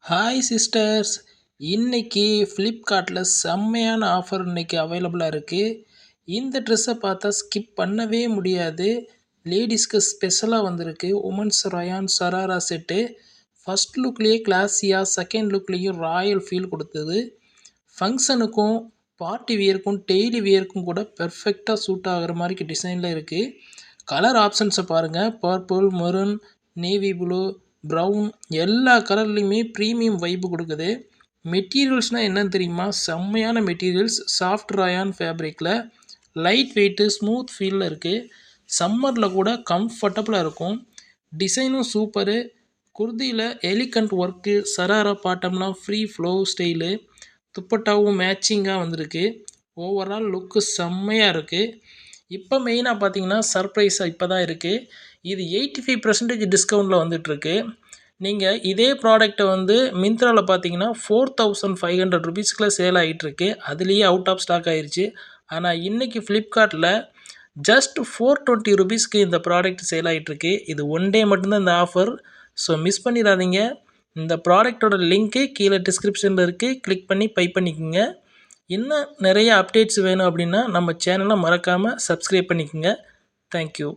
Hi sisters. இன்னைக்கு ஃப்ளிப்கார்ட்டில் செம்மையான ஆஃபர் இன்னைக்கு அவைலபிளாக இருக்குது. இந்த ட்ரெஸ்ஸை பார்த்தா ஸ்கிப் பண்ணவே முடியாது. லேடிஸ்க்கு ஸ்பெஷலாக வந்திருக்கு. Women's rayon sharara set. First லுக்லேயே கிளாஸியாக, செகண்ட் லுக்லேயும் ராயல் ஃபீல் கொடுத்தது. ஃபங்க்ஷனுக்கும் பார்ட்டி வியருக்கும் டெய்லி வியருக்கும் கூட பெர்ஃபெக்டாக சூட் ஆகிற மாதிரி டிசைனில் இருக்குது. கலர் ஆப்ஷன்ஸை பாருங்கள். Purple, maroon, navy blue, brown எல்லா கலர்லேயுமே ப்ரீமியம் வைப்பு கொடுக்குது. மெட்டீரியல்ஸ்னால் என்னன்னு தெரியுமா? செம்மையான மெட்டீரியல்ஸ். சாஃப்ட் ராயான் ஃபேப்ரிக்கில் லைட் வெயிட்டு, ஸ்மூத் ஃபீலில் இருக்குது. சம்மரில் கூட கம்ஃபர்டபுளாக இருக்கும். டிசைனும் சூப்பரு. குர்தியில் எலிகண்ட் ஒர்க்கு, சராரா பாட்டம்லாம் ஃப்ரீ ஃப்ளோ ஸ்டைலு. துப்பட்டாவும் மேட்சிங்காக வந்திருக்கு. ஓவரால் லுக்கு செம்மையாக இருக்குது. இப்போ மெயினாக பார்த்தீங்கன்னா சர்ப்ரைஸாக இப்போ தான் இருக்குது. இது 85% டிஸ்கவுண்ட்டில் வந்துட்டுருக்கு. நீங்கள் இதே ப்ராடக்ட்டை மிந்த்ராவில் பார்த்தீங்கன்னா 4500 ருபீஸ்க்குள்ளே சேல் ஆகிட்டுருக்கு. அதுலேயே அவுட் ஆஃப் ஸ்டாக் ஆயிடுச்சு. ஆனால் இன்றைக்கி ஃப்ளிப்கார்ட்டில் ஜஸ்ட் 420 ருபீஸ்க்கு இந்த ப்ராடக்ட் சேல் ஆகிட்டுருக்கு. இது ஒன் டே மட்டும்தான் இந்த ஆஃபர். ஸோ மிஸ் பண்ணிடாதீங்க. இந்த ப்ராடக்டோட லிங்க்கு கீழே டிஸ்கிரிப்ஷனில் இருக்குது. கிளிக் பண்ணி பை பண்ணிக்கோங்க. இன்னும் நிறைய அப்டேட்ஸ் வேணும் அப்படின்னா நம்ம சேனலை மறக்காமல் சப்ஸ்கிரைப் பண்ணிக்கோங்க. தேங்க்யூ.